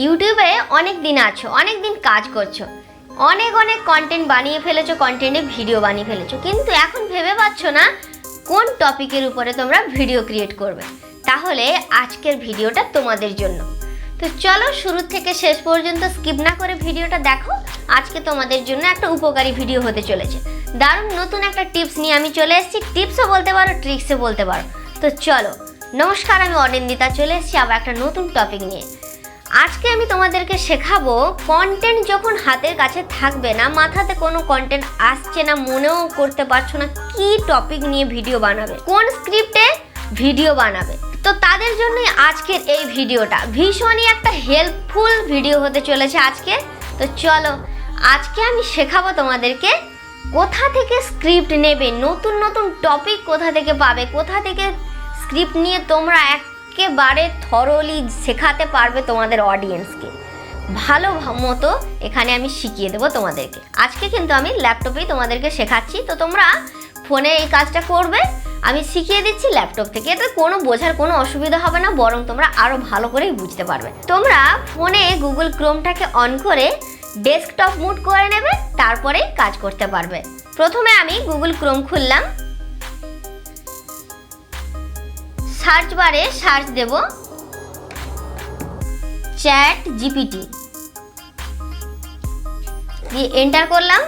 ইউটিউবে অনেক দিন আছো, অনেক দিন কাজ করছো, অনেক কন্টেন্ট বানিয়ে ফেলেছো, কন্টেন্টে ভিডিও বানিয়ে ফেলেছো, কিন্তু এখন ভেবে পাচ্ছো না কোন টপিকের উপরে তোমরা ভিডিও ক্রিয়েট করবে। তাহলে আজকের ভিডিওটা তোমাদের জন্য। তো চলো শুরু থেকে শেষ পর্যন্ত স্কিপ না করে ভিডিওটা দেখো। আজকে তোমাদের জন্য একটা উপকারী ভিডিও হতে চলেছে। দারুণ নতুন একটা টিপস নিয়ে আমি চলে এসেছি। টিপসও বলতে পারো, ট্রিক্সও বলতে পারো। তো চলো, নমস্কার, আমি অনিন্দিতা চলে এসেছি আবার একটা নতুন টপিক নিয়ে। আজকে আমি তোমাদেরকে শেখাবো, কন্টেন্ট যখন হাতের কাছে থাকবে না, মাথাতে কোনো কন্টেন্ট আসছে না, মনেও করতে পারছো না কি টপিক নিয়ে ভিডিও বানাবে, কোন স্ক্রিপ্টে ভিডিও বানাবে, তো তাদের জন্যই আজকের এই ভিডিওটা ভীষণই একটা হেল্পফুল ভিডিও হতে চলেছে আজকে। তো চলো, আজকে আমি শেখাবো তোমাদেরকে কোথা থেকে স্ক্রিপ্ট নেবে, নতুন নতুন টপিক কোথা থেকে পাবে, কোথা থেকে স্ক্রিপ্ট নিয়ে তোমরা একেবারে থরলি শেখাতে পারবে তোমাদের অডিয়েন্সকে ভালো মতো। এখানে আমি শিখিয়ে দেবো তোমাদেরকে। আজকে কিন্তু আমি ল্যাপটপেই তোমাদেরকে শেখাচ্ছি, তো তোমরা ফোনে এই কাজটা করবে, আমি শিখিয়ে দিচ্ছি ল্যাপটপ থেকে। এতে কোনো বোঝার কোনো অসুবিধা হবে না, বরং তোমরা আরও ভালো করেই বুঝতে পারবে। তোমরা ফোনে গুগল ক্রোমটাকে অন করে ডেস্কটপ মুড করে নেবে, তারপরেই কাজ করতে পারবে। প্রথমে আমি গুগল ক্রোম খুললাম, সার্চ বারে সার্চ দেব chatgpt, দিয়ে এন্টার করলাম।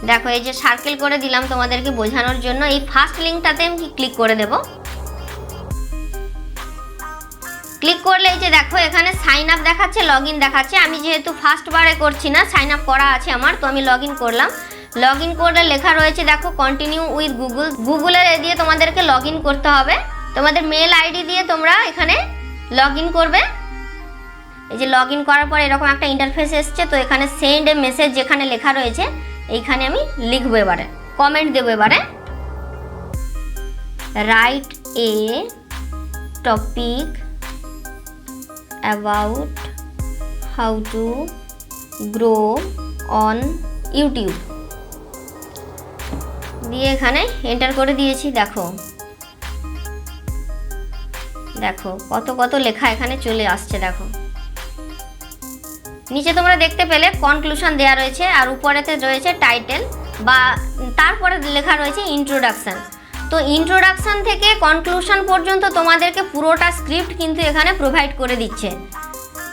দেখো এই যে সার্কেল করে দিলাম তোমাদেরকে বোঝানোর জন্য। এই ফার্স্ট লিঙ্কটাতে আমি ক্লিক করে দেব। ক্লিক করলে এই যে দেখো এখানে সাইন আপ দেখাচ্ছে, লগ ইন দেখাচ্ছে। আমি যেহেতু ফার্স্ট বারে করছি না, সাইন আপ করা আছে আমার, তো আমি লগ ইন করলাম। লগ ইন করলে লেখা রয়েছে দেখো কন্টিনিউ উইথ গুগল। গুগলের দিয়ে তোমাদেরকে লগ ইন করতে হবে। তোমাদের মেল আইডি দিয়ে তোমরা এখানে লগ ইন করবে। এই যে লগ ইন করার পর এরকম একটা ইন্টারফেস এসছে। তো এখানে সেন্ড এ মেসেজ যেখানে লেখা রয়েছে এইখানে আমি লিখবো, এবারে কমেন্ট দেবো। এবারে write a topic about how to grow on YouTube দিয়ে এখানে এন্টার করে দিয়েছি। দেখো দেখো কত লেখা এখানে চলে আসছে। দেখো নিচে তোমরা দেখতে পেলে কনক্লুশন দেওয়া রয়েছে, আর উপরেতে রয়েছে টাইটেল, বা তারপরে লেখা রয়েছে ইন্ট্রোডাকশান। তো ইন্ট্রোডাকশান থেকে কনক্লুশন পর্যন্ত তোমাদেরকে পুরোটা স্ক্রিপ্ট কিন্তু এখানে প্রোভাইড করে দিচ্ছে।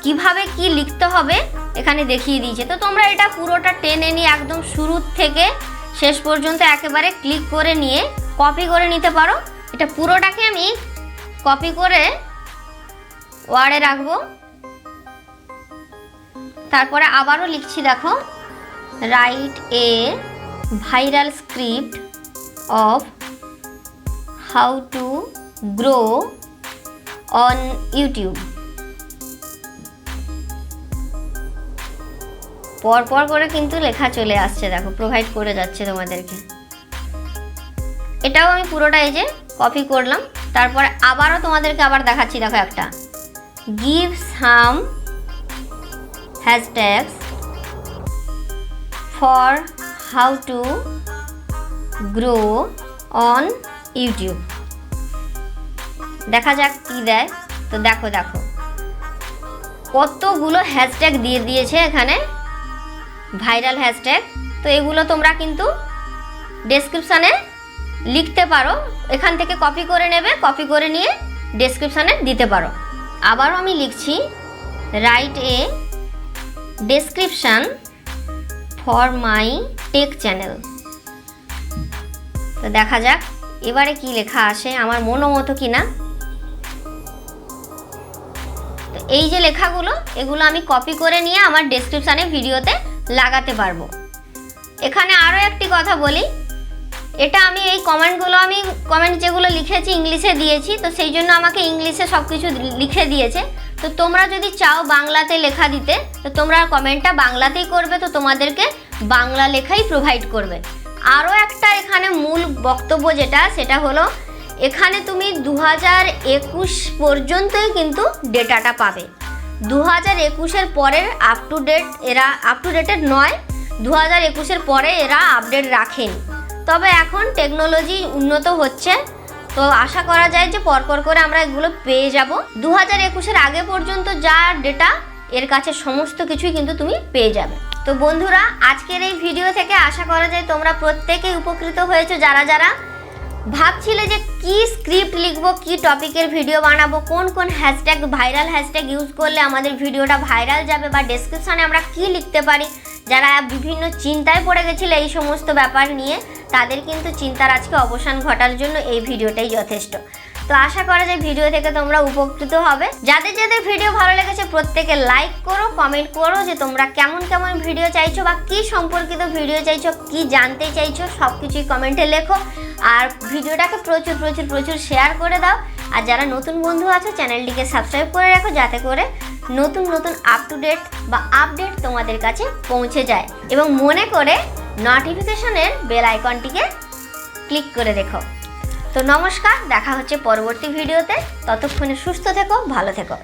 কিভাবে কি লিখতে হবে এখানে দেখিয়ে দিয়েছে। তো তোমরা এটা পুরোটা টেনে নিয়ে একদম শুরু থেকে শেষ পর্যন্ত একেবারে ক্লিক করে নিয়ে কপি করে নিতে পারো। এটা পুরোটাকে আমি কপি করে ওয়ার্ডে রাখবো। তারপরে আবারও লিখছি, দেখো write a viral script of how to grow on YouTube. পরপর করে কিন্তু লেখা চলে আসছে, দেখো প্রোভাইড করে যাচ্ছে তোমাদেরকে। এটাও আমি পুরোটা এই যে কপি করলাম। তারপরে আবারও তোমাদেরকে আবার দেখাচ্ছি, দেখো একটা give some hashtags for how to grow on YouTube। দেখা যাক কি দেয়। তো দেখো কতগুলো হ্যাশট্যাগ দিয়ে দিয়েছে এখানে, ভাইরাল হ্যাশট্যাগ। তো এগুলো তোমরা কিন্তু ডেসক্রিপশানে লিখতে পারো, এখান থেকে কপি করে নেবে, কপি করে নিয়ে ডেসক্রিপশানে দিতে পারো। আবারও আমি লিখছি write a description for my take channel. তো দেখা যাক এবারে কি লেখা আসে, আমার মতো কিনা। তো এই যে লেখাগুলো, এগুলো আমি কপি করে নিয়ে আমার ডেসক্রিপশানে ভিডিওতে লাগাতে পারবো। এখানে আরও একটি কথা বলি, এটা আমি এই কমেন্ট যেগুলো লিখেছি ইংলিশে দিয়েছি, তো সেই জন্য আমাকে ইংলিশে সব কিছু লিখে দিয়েছে। তো তোমরা যদি চাও বাংলাতে লেখা দিতে, তো তোমরা কমেন্টটা বাংলাতেই করবে, তো তোমাদেরকে বাংলা লেখাই প্রোভাইড করবে। আরও একটা এখানে মূল বক্তব্য যেটা, সেটা হলো এখানে তুমি 2021 পর্যন্তই কিন্তু ডেটাটা পাবে। 2021-এর পরের আপ টু ডেটেড নয়, 2021-এর পরে এরা আপডেট রাখেনি। তবে এখন টেকনোলজি উন্নত হচ্ছে, তো আশা করা যায় যে পরপর করে আমরা এগুলো পেয়ে যাব। 2021-এর আগে পর্যন্ত যা ডেটা এর কাছে সমস্ত কিছুই কিন্তু তুমি পেয়ে যাবে। তো বন্ধুরা, আজকের এই ভিডিও থেকে আশা করা যায় তোমরা প্রত্যেকেই উপকৃত হয়েছো। যারা যারা ভাবছিলে যে কি স্ক্রিপ্ট লিখবো, কি টপিকের ভিডিও বানাবো, কোন কোন হ্যাশট্যাগ, ভাইরাল হ্যাশট্যাগ ইউজ করলে আমাদের ভিডিওটা ভাইরাল যাবে, বা ডেসক্রিপশানে আমরা কি লিখতে পারি, যারা বিভিন্ন চিন্তায় পড়ে গেছিলে এই সমস্ত ব্যাপার নিয়ে, তাদের কিন্তু চিন্তার আজকে অবসান ঘটার জন্য এই ভিডিওটাই যথেষ্ট। তো আশা করা যায় ভিডিও থেকে তোমরা উপকৃত হবে। যাদের যাদের ভিডিও ভালো লেগেছে প্রত্যেকে লাইক করো, কমেন্ট করো যে তোমরা কেমন কেমন ভিডিও চাইছো বা কি সম্পর্কিত ভিডিও চাইছো, কি জানতে চাইছো, সব কিছুই কমেন্টে লেখো। আর ভিডিওটাকে প্রচুর প্রচুর প্রচুর শেয়ার করে দাও। আর যারা নতুন বন্ধু আছো চ্যানেলটিকে সাবস্ক্রাইব করে রাখো, যাতে করে নতুন নতুন আপ টু ডেট বা আপডেট তোমাদের কাছে পৌঁছে যায়। এবং মনে করে নোটিফিকেশনের বেল আইকনটিকে ক্লিক করে রেখো। তো নমস্কার, দেখা হচ্ছে পরবর্তী ভিডিওতে। ততক্ষণে সুস্থ থেকো, ভালো থেকো।